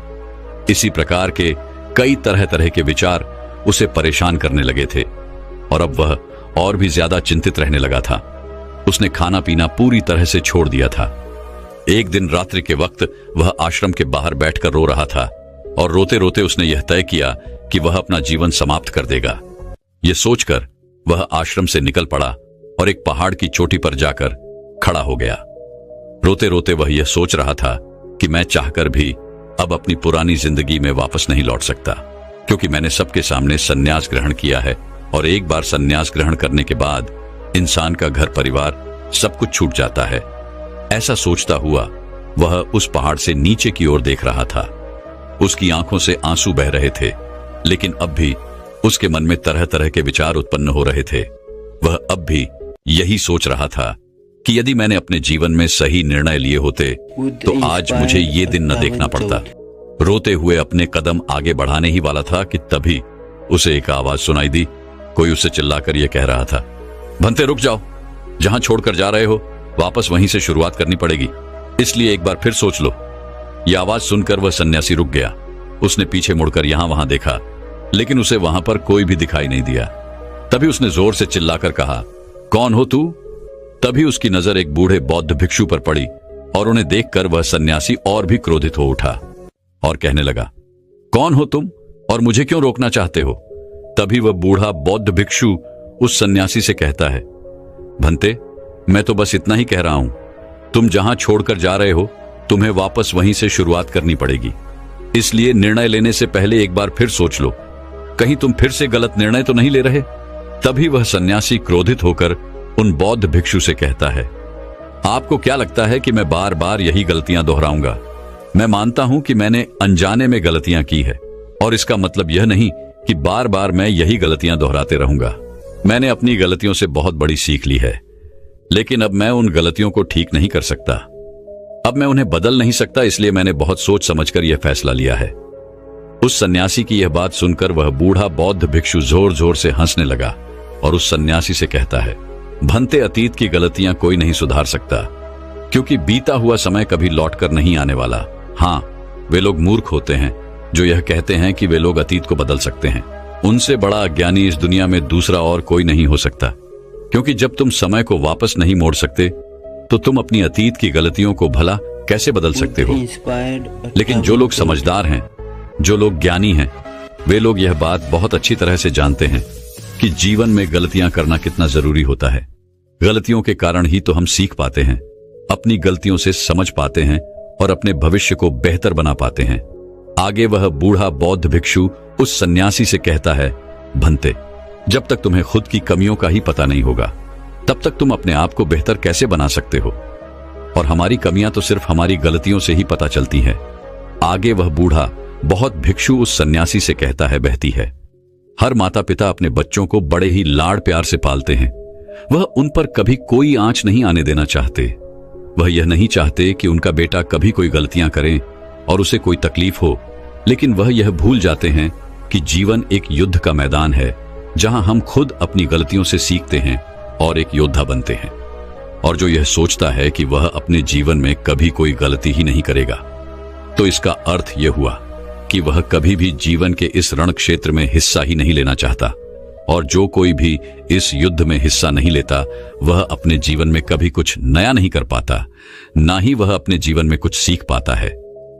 इसी प्रकार के कई तरह तरह के विचार उसे परेशान करने लगे थे, और अब वह और भी ज्यादा चिंतित रहने लगा था। उसने खाना पीना पूरी तरह से छोड़ दिया था। एक दिन रात्रि के वक्त वह आश्रम के बाहर बैठकर रो रहा था, और रोते रोते उसने यह तय किया कि वह अपना जीवन समाप्त कर देगा। यह सोचकर वह आश्रम से निकल पड़ा और एक पहाड़ की चोटी पर जाकर खड़ा हो गया। रोते रोते वह यह सोच रहा था कि मैं चाहकर भी अब अपनी पुरानी जिंदगी में वापस नहीं लौट सकता, क्योंकि मैंने सबके सामने सन्यास ग्रहण किया है, और एक बार सन्यास ग्रहण करने के बाद इंसान का घर परिवार सब कुछ छूट जाता है। ऐसा सोचता हुआ वह उस पहाड़ से नीचे की ओर देख रहा था। उसकी आंखों से आंसू बह रहे थे, लेकिन अब भी उसके मन में तरह तरह के विचार उत्पन्न हो रहे थे। वह अब भी यही सोच रहा था कि यदि मैंने अपने जीवन में सही निर्णय लिए होते तो आज मुझे ये दिन न देखना पड़ता। रोते हुए अपने कदम आगे बढ़ाने ही वाला था कि तभी उसे एक आवाज सुनाई दी। कोई उससे चिल्लाकर यह कह रहा था, भंते रुक जाओ, जहां छोड़कर जा रहे हो वापस वहीं से शुरुआत करनी पड़ेगी, इसलिए एक बार फिर सोच लो। यह आवाज सुनकर वह सन्यासी रुक गया। उसने पीछे मुड़कर यहां वहां देखा, लेकिन उसे वहां पर कोई भी दिखाई नहीं दिया। तभी उसने जोर से चिल्लाकर कहा, कौन हो तू? तभी उसकी नजर एक बूढ़े बौद्ध भिक्षु पर पड़ी और उन्हें देखकर वह सन्यासी और भी क्रोधित हो उठा और कहने लगा, कौन हो तुम और मुझे क्यों रोकना चाहते हो? तभी वह बूढ़ा बौद्ध भिक्षु उस सन्यासी से कहता है, भंते, मैं तो बस इतना ही कह रहा हूं, तुम जहां छोड़कर जा रहे हो तुम्हें वापस वहीं से शुरुआत करनी पड़ेगी, इसलिए निर्णय लेने से पहले एक बार फिर सोच लो, कहीं तुम फिर से गलत निर्णय तो नहीं ले रहे। तभी वह सन्यासी क्रोधित होकर उन बौद्ध भिक्षु से कहता है, आपको क्या लगता है कि मैं बार बार यही गलतियां दोहराऊंगा? मैं मानता हूं कि मैंने अनजाने में गलतियां की है और इसका मतलब यह नहीं कि बार बार मैं यही गलतियां दोहराते रहूंगा। मैंने अपनी गलतियों से बहुत बड़ी सीख ली है, लेकिन अब मैं उन गलतियों को ठीक नहीं कर सकता। अब मैं उन्हें बदल नहीं सकता, इसलिए मैंने बहुत सोच समझकर यह फैसला लिया है। उस सन्यासी की यह बात सुनकर वह बूढ़ा बौद्ध भिक्षु जोर जोर से हंसने लगा और उस सन्यासी से कहता है, भंते, अतीत की गलतियां कोई नहीं सुधार सकता, क्योंकि बीता हुआ समय कभी लौटकर नहीं आने वाला। हाँ, वे लोग मूर्ख होते हैं जो यह कहते हैं कि वे लोग अतीत को बदल सकते हैं। उनसे बड़ा अज्ञानी इस दुनिया में दूसरा और कोई नहीं हो सकता, क्योंकि जब तुम समय को वापस नहीं मोड़ सकते तो तुम अपनी अतीत की गलतियों को भला कैसे बदल सकते हो? लेकिन जो लोग समझदार हैं, जो लोग ज्ञानी हैं, वे लोग यह बात बहुत अच्छी तरह से जानते हैं कि जीवन में गलतियां करना कितना जरूरी होता है। गलतियों के कारण ही तो हम सीख पाते हैं, अपनी गलतियों से समझ पाते हैं और अपने भविष्य को बेहतर बना पाते हैं। आगे वह बूढ़ा बौद्ध भिक्षु उस सन्यासी से कहता है, भंते, जब तक तुम्हें खुद की कमियों का ही पता नहीं होगा तब तक तुम अपने आप को बेहतर कैसे बना सकते हो? और हमारी कमियां तो सिर्फ हमारी गलतियों से ही पता चलती हैं। आगे वह बूढ़ा बहुत भिक्षु उस सन्यासी से कहता है, बहती है, हर माता पिता अपने बच्चों को बड़े ही लाड़ प्यार से पालते हैं। वह उन पर कभी कोई आंच नहीं आने देना चाहते। वह यह नहीं चाहते कि उनका बेटा कभी कोई गलतियां करे और उसे कोई तकलीफ हो, लेकिन वह यह भूल जाते हैं कि जीवन एक युद्ध का मैदान है जहां हम खुद अपनी गलतियों से सीखते हैं और एक योद्धा बनते हैं। और जो यह सोचता है कि वह अपने जीवन में कभी कोई गलती ही नहीं करेगा, तो इसका अर्थ यह हुआ कि वह कभी भी जीवन के इस रण क्षेत्र में हिस्सा ही नहीं लेना चाहता। और जो कोई भी इस युद्ध में हिस्सा नहीं लेता, वह अपने जीवन में कभी कुछ नया नहीं कर पाता, ना ही वह अपने जीवन में कुछ सीख पाता है।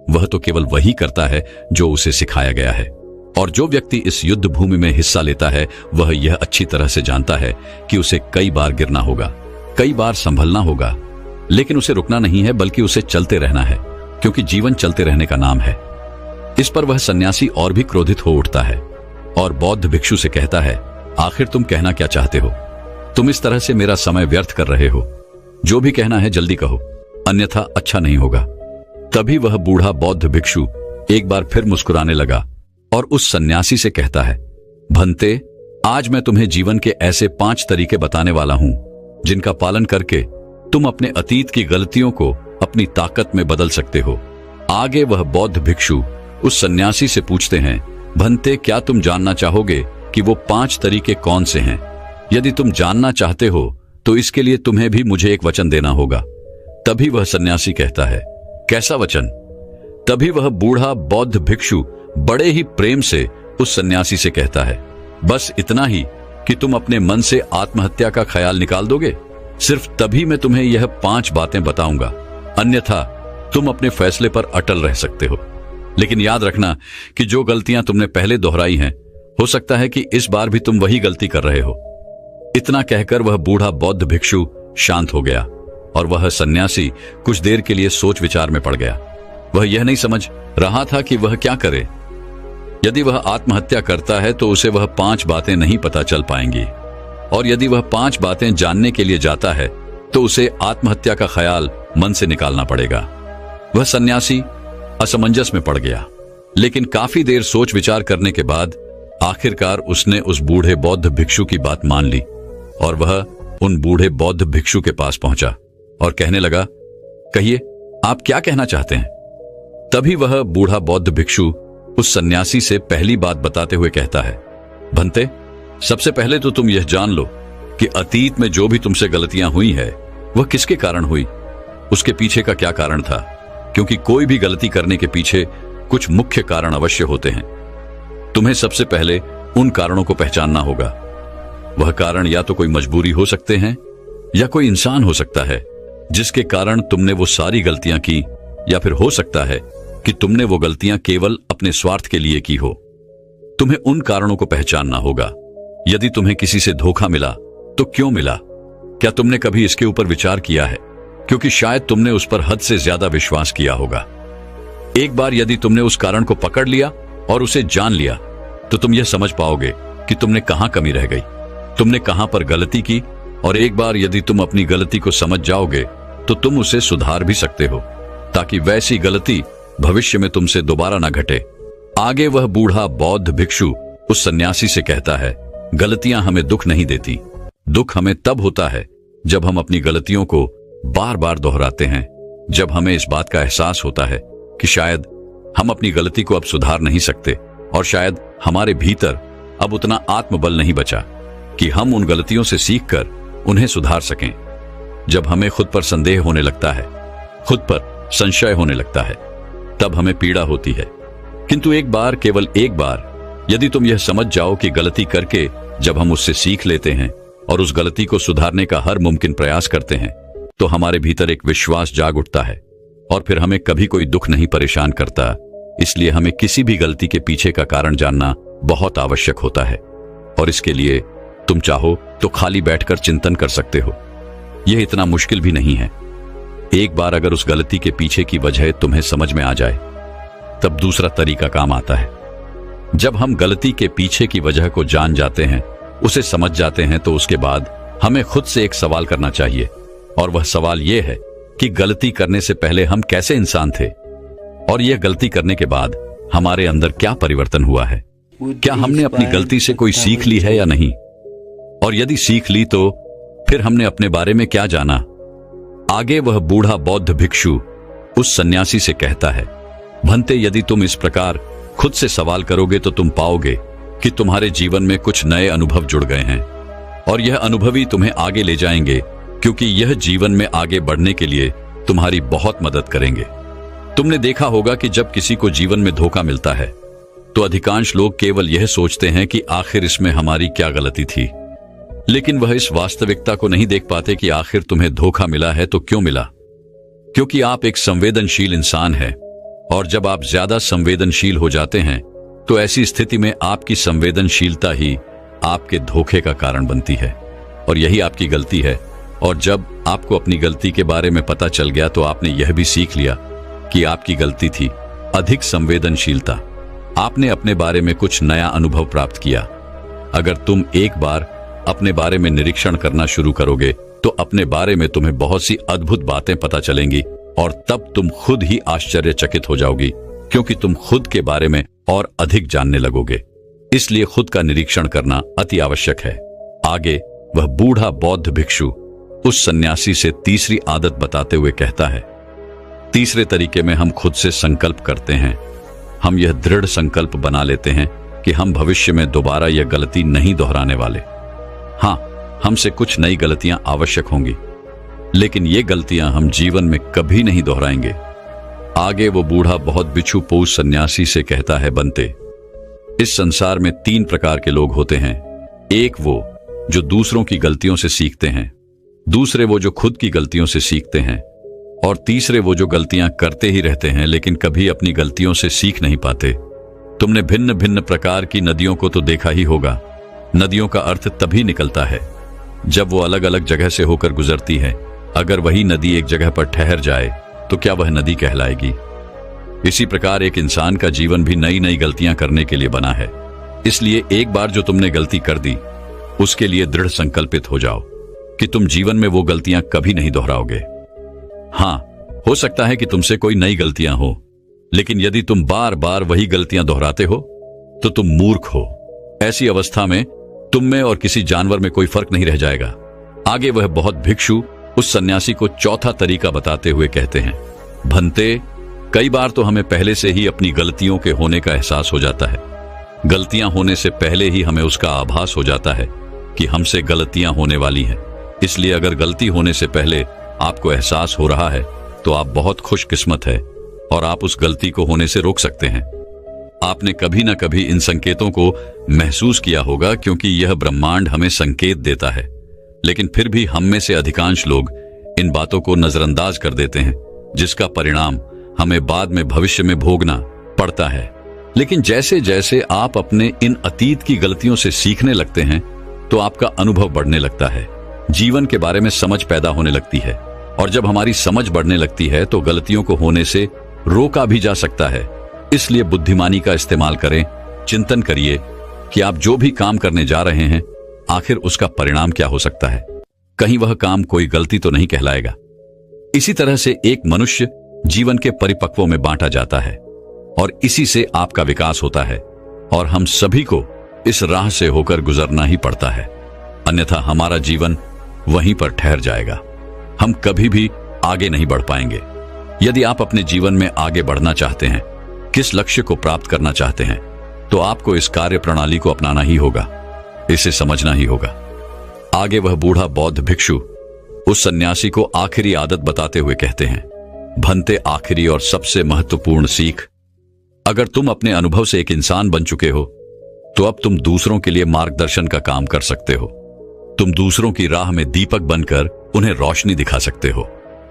वह तो केवल वही करता है जो उसे सिखाया गया है। और जो व्यक्ति इस युद्ध भूमि में हिस्सा लेता है, वह यह अच्छी तरह से जानता है कि उसे कई बार गिरना होगा, कई बार संभलना होगा, लेकिन उसे रुकना नहीं है, बल्कि उसे चलते रहना है, क्योंकि जीवन चलते रहने का नाम है। इस पर वह सन्यासी और भी क्रोधित हो उठता है और बौद्ध भिक्षु से कहता है, आखिर तुम कहना क्या चाहते हो? तुम इस तरह से मेरा समय व्यर्थ कर रहे हो। जो भी कहना है जल्दी कहो, अन्यथा अच्छा नहीं होगा। तभी वह बूढ़ा बौद्ध भिक्षु एक बार फिर मुस्कुराने लगा और उस सन्यासी से कहता है, भंते, आज मैं तुम्हें जीवन के ऐसे 5 तरीके बताने वाला हूं जिनका पालन करके तुम अपने अतीत की गलतियों को अपनी ताकत में बदल सकते हो। आगे वह बौद्ध भिक्षु उस सन्यासी से पूछते हैं, भंते, क्या तुम जानना चाहोगे कि वो 5 तरीके कौन से हैं? यदि तुम जानना चाहते हो तो इसके लिए तुम्हें भी मुझे एक वचन देना होगा। तभी वह सन्यासी कहता है, कैसा वचन? तभी वह बूढ़ा बौद्ध भिक्षु बड़े ही प्रेम से उस सन्यासी से कहता है, बस इतना ही कि तुम अपने मन से आत्महत्या का ख्याल निकाल दोगे। सिर्फ तभी मैं तुम्हें यह 5 बातें बताऊंगा, अन्यथा तुम अपने फैसले पर अटल रह सकते हो। लेकिन याद रखना कि जो गलतियां तुमने पहले दोहराई हैं, हो सकता है कि इस बार भी तुम वही गलती कर रहे हो। इतना कहकर वह बूढ़ा बौद्ध भिक्षु शांत हो गया और वह सन्यासी कुछ देर के लिए सोच विचार में पड़ गया। वह यह नहीं समझ रहा था कि वह क्या करे। यदि वह आत्महत्या करता है तो उसे वह 5 बातें नहीं पता चल पाएंगी, और यदि वह 5 बातें जानने के लिए जाता है तो उसे आत्महत्या का ख्याल मन से निकालना पड़ेगा। वह सन्यासी असमंजस में पड़ गया, लेकिन काफी देर सोच विचार करने के बाद आखिरकार उसने उस बूढ़े बौद्ध भिक्षु की बात मान ली और वह उन बूढ़े बौद्ध भिक्षु के पास पहुंचा और कहने लगा, कहिए आप क्या कहना चाहते हैं। तभी वह बूढ़ा बौद्ध भिक्षु उस सन्यासी से पहली बात बताते हुए कहता है, भंते, सबसे पहले तो तुम यह जान लो कि अतीत में जो भी तुमसे गलतियां हुई है वह किसके कारण हुई, उसके पीछे का क्या कारण था, क्योंकि कोई भी गलती करने के पीछे कुछ मुख्य कारण अवश्य होते हैं। तुम्हें सबसे पहले उन कारणों को पहचानना होगा। वह कारण या तो कोई मजबूरी हो सकते हैं या कोई इंसान हो सकता है जिसके कारण तुमने वो सारी गलतियां की, या फिर हो सकता है कि तुमने वो गलतियां केवल अपने स्वार्थ के लिए की हो। तुम्हें उन कारणों को पहचानना होगा। यदि तुम्हें किसी से धोखा मिला तो क्यों मिला? क्या तुमने कभी इसके ऊपर विचार किया है? क्योंकि शायद तुमने उस पर हद से ज्यादा विश्वास किया होगा। एक बार यदि तुमने उस कारण को पकड़ लिया और उसे जान लिया तो तुम यह समझ पाओगे कि तुमने कहां कमी रह गई, तुमने कहां पर गलती की, और एक बार यदि तुम अपनी गलती को समझ जाओगे तो तुम उसे सुधार भी सकते हो ताकि वैसी गलती भविष्य में तुमसे दोबारा ना घटे। आगे वह बूढ़ा बौद्ध भिक्षु उस सन्यासी से कहता है, गलतियां हमें दुख नहीं देती। दुख हमें तब होता है जब हम अपनी गलतियों को बार बार दोहराते हैं, जब हमें इस बात का एहसास होता है कि शायद हम अपनी गलती को अब सुधार नहीं सकते और शायद हमारे भीतर अब उतना आत्मबल नहीं बचा कि हम उन गलतियों से सीखकर उन्हें सुधार सकें। जब हमें खुद पर संदेह होने लगता है, खुद पर संशय होने लगता है, तब हमें पीड़ा होती है। किंतु एक बार, केवल एक बार यदि तुम यह समझ जाओ कि गलती करके जब हम उससे सीख लेते हैं और उस गलती को सुधारने का हर मुमकिन प्रयास करते हैं तो हमारे भीतर एक विश्वास जाग उठता है और फिर हमें कभी कोई दुख नहीं परेशान करता। इसलिए हमें किसी भी गलती के पीछे का कारण जानना बहुत आवश्यक होता है, और इसके लिए तुम चाहो तो खाली बैठकर चिंतन कर सकते हो। यह इतना मुश्किल भी नहीं है। एक बार अगर उस गलती के पीछे की वजह तुम्हें समझ में आ जाए तब दूसरा तरीका काम आता है। जब हम गलती के पीछे की वजह को जान जाते हैं, उसे समझ जाते हैं, तो उसके बाद हमें खुद से एक सवाल करना चाहिए, और वह सवाल यह है कि गलती करने से पहले हम कैसे इंसान थे, और यह गलती करने के बाद हमारे अंदर क्या परिवर्तन हुआ है। क्या हमने अपनी गलती से कोई सीख ली है या नहीं, और यदि सीख ली तो फिर हमने अपने बारे में क्या जाना। आगे वह बूढ़ा बौद्ध भिक्षु उस सन्यासी से कहता है, भंते, यदि तुम इस प्रकार खुद से सवाल करोगे तो तुम पाओगे कि तुम्हारे जीवन में कुछ नए अनुभव जुड़ गए हैं, और यह अनुभव ही तुम्हें आगे ले जाएंगे, क्योंकि यह जीवन में आगे बढ़ने के लिए तुम्हारी बहुत मदद करेंगे। तुमने देखा होगा कि जब किसी को जीवन में धोखा मिलता है तो अधिकांश लोग केवल यह सोचते हैं कि आखिर इसमें हमारी क्या गलती थी, लेकिन वह इस वास्तविकता को नहीं देख पाते कि आखिर तुम्हें धोखा मिला है तो क्यों मिला। क्योंकि आप एक संवेदनशील इंसान हैं, और जब आप ज्यादा संवेदनशील हो जाते हैं तो ऐसी स्थिति में आपकी संवेदनशीलता ही आपके धोखे का कारण बनती है, और यही आपकी गलती है। और जब आपको अपनी गलती के बारे में पता चल गया तो आपने यह भी सीख लिया कि आपकी गलती थी अधिक संवेदनशीलता। आपने अपने बारे में कुछ नया अनुभव प्राप्त किया। अगर तुम एक बार अपने बारे में निरीक्षण करना शुरू करोगे तो अपने बारे में तुम्हें बहुत सी अद्भुत बातें पता चलेंगी, और तब तुम खुद ही आश्चर्यचकित हो जाओगी, क्योंकि तुम खुद के बारे में और अधिक जानने लगोगे। इसलिए खुद का निरीक्षण करना अति आवश्यक है। आगे वह बूढ़ा बौद्ध भिक्षु उस सन्यासी से तीसरी आदत बताते हुए कहता है, तीसरे तरीके में हम खुद से संकल्प करते हैं। हम यह दृढ़ संकल्प बना लेते हैं कि हम भविष्य में दोबारा यह गलती नहीं दोहराने वाले। हाँ, हमसे कुछ नई गलतियां आवश्यक होंगी, लेकिन ये गलतियां हम जीवन में कभी नहीं दोहराएंगे। आगे वो बूढ़ा बहुत बिच्छू पोष सन्यासी से कहता है, बनते, इस संसार में 3 प्रकार के लोग होते हैं। एक वो जो दूसरों की गलतियों से सीखते हैं, दूसरे वो जो खुद की गलतियों से सीखते हैं, और तीसरे वो जो गलतियां करते ही रहते हैं लेकिन कभी अपनी गलतियों से सीख नहीं पाते। तुमने भिन्न भिन्न प्रकार की नदियों को तो देखा ही होगा। नदियों का अर्थ तभी निकलता है जब वो अलग अलग जगह से होकर गुजरती है। अगर वही नदी एक जगह पर ठहर जाए तो क्या वह नदी कहलाएगी? इसी प्रकार एक इंसान का जीवन भी नई नई गलतियां करने के लिए बना है। इसलिए एक बार जो तुमने गलती कर दी, उसके लिए दृढ़ संकल्पित हो जाओ कि तुम जीवन में वो गलतियां कभी नहीं दोहराओगे। हाँ, हो सकता है कि तुमसे कोई नई गलतियां हो, लेकिन यदि तुम बार बार वही गलतियां दोहराते हो तो तुम मूर्ख हो, ऐसी अवस्था में तुम में और किसी जानवर में कोई फर्क नहीं रह जाएगा। आगे वह बौद्ध भिक्षु उस सन्यासी को चौथा तरीका बताते हुए कहते हैं, भंते, कई बार तो हमें पहले से ही अपनी गलतियों के होने का एहसास हो जाता है। गलतियां होने से पहले ही हमें उसका आभास हो जाता है कि हमसे गलतियां होने वाली हैं। इसलिए अगर गलती होने से पहले आपको एहसास हो रहा है तो आप बहुत खुशकिस्मत है और आप उस गलती को होने से रोक सकते हैं। आपने कभी ना कभी इन संकेतों को महसूस किया होगा, क्योंकि यह ब्रह्मांड हमें संकेत देता है। लेकिन फिर भी हम में से अधिकांश लोग इन बातों को नजरअंदाज कर देते हैं, जिसका परिणाम हमें बाद में भविष्य में भोगना पड़ता है। लेकिन जैसे जैसे आप अपने इन अतीत की गलतियों से सीखने लगते हैं तो आपका अनुभव बढ़ने लगता है, जीवन के बारे में समझ पैदा होने लगती है, और जब हमारी समझ बढ़ने लगती है तो गलतियों को होने से रोका भी जा सकता है। इसलिए बुद्धिमानी का इस्तेमाल करें, चिंतन करिए कि आप जो भी काम करने जा रहे हैं आखिर उसका परिणाम क्या हो सकता है। कहीं वह काम कोई गलती तो नहीं कहलाएगा। इसी तरह से एक मनुष्य जीवन के परिपक्वों में बांटा जाता है और इसी से आपका विकास होता है, और हम सभी को इस राह से होकर गुजरना ही पड़ता है, अन्यथा हमारा जीवन वहीं पर ठहर जाएगा। हम कभी भी आगे नहीं बढ़ पाएंगे। यदि आप अपने जीवन में आगे बढ़ना चाहते हैं, किस लक्ष्य को प्राप्त करना चाहते हैं, तो आपको इस कार्य प्रणाली को अपनाना ही होगा, इसे समझना ही होगा। आगे वह बूढ़ा बौद्ध भिक्षु उस सन्यासी को आखिरी आदत बताते हुए कहते हैं, भंते, आखिरी और सबसे महत्वपूर्ण सीख, अगर तुम अपने अनुभव से एक इंसान बन चुके हो तो अब तुम दूसरों के लिए मार्गदर्शन का काम कर सकते हो। तुम दूसरों की राह में दीपक बनकर उन्हें रोशनी दिखा सकते हो,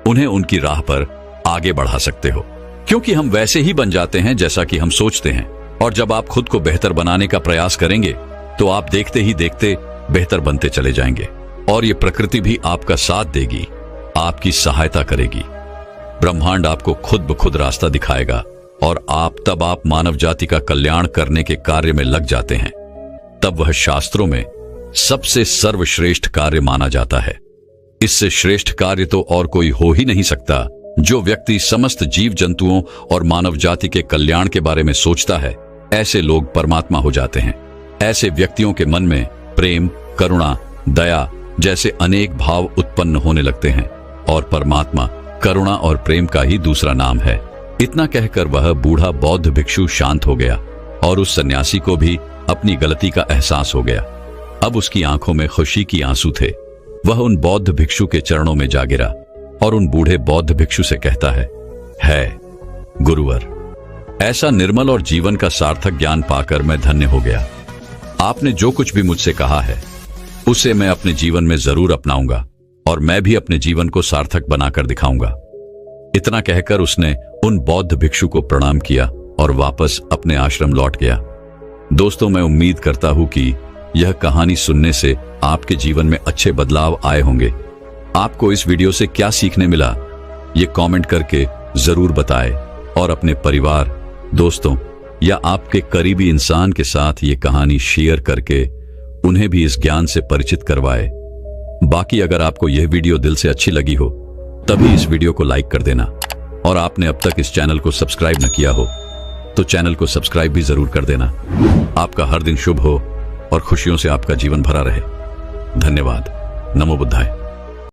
उन्हें उनकी राह पर आगे बढ़ा सकते हो, क्योंकि हम वैसे ही बन जाते हैं जैसा कि हम सोचते हैं। और जब आप खुद को बेहतर बनाने का प्रयास करेंगे तो आप देखते ही देखते बेहतर बनते चले जाएंगे, और ये प्रकृति भी आपका साथ देगी, आपकी सहायता करेगी। ब्रह्मांड आपको खुद ब खुद रास्ता दिखाएगा और तब आप मानव जाति का कल्याण करने के कार्य में लग जाते हैं। तब वह शास्त्रों में सबसे सर्वश्रेष्ठ कार्य माना जाता है। इससे श्रेष्ठ कार्य तो और कोई हो ही नहीं सकता। जो व्यक्ति समस्त जीव जंतुओं और मानव जाति के कल्याण के बारे में सोचता है, ऐसे लोग परमात्मा हो जाते हैं। ऐसे व्यक्तियों के मन में प्रेम, करुणा, दया जैसे अनेक भाव उत्पन्न होने लगते हैं, और परमात्मा करुणा और प्रेम का ही दूसरा नाम है। इतना कहकर वह बूढ़ा बौद्ध भिक्षु शांत हो गया, और उस सन्यासी को भी अपनी गलती का एहसास हो गया। अब उसकी आंखों में खुशी की आंसू थे। वह उन बौद्ध भिक्षु के चरणों में जा गिरा और उन बूढ़े बौद्ध भिक्षु से कहता है गुरुवर, ऐसा निर्मल और जीवन का सार्थक ज्ञान पाकर मैं धन्य हो गया। आपने जो कुछ भी मुझसे कहा है उसे मैं अपने जीवन में जरूर अपनाऊंगा, और मैं भी अपने जीवन को सार्थक बनाकर दिखाऊंगा। इतना कहकर उसने उन बौद्ध भिक्षु को प्रणाम किया और वापस अपने आश्रम लौट गया। दोस्तों, मैं उम्मीद करता हूं कि यह कहानी सुनने से आपके जीवन में अच्छे बदलाव आए होंगे। आपको इस वीडियो से क्या सीखने मिला, ये कमेंट करके जरूर बताएं, और अपने परिवार, दोस्तों या आपके करीबी इंसान के साथ ये कहानी शेयर करके उन्हें भी इस ज्ञान से परिचित करवाएं। बाकी अगर आपको यह वीडियो दिल से अच्छी लगी हो तभी इस वीडियो को लाइक कर देना, और आपने अब तक इस चैनल को सब्सक्राइब न किया हो तो चैनल को सब्सक्राइब भी जरूर कर देना। आपका हर दिन शुभ हो और खुशियों से आपका जीवन भरा रहे। धन्यवाद। नमो बुद्धाय।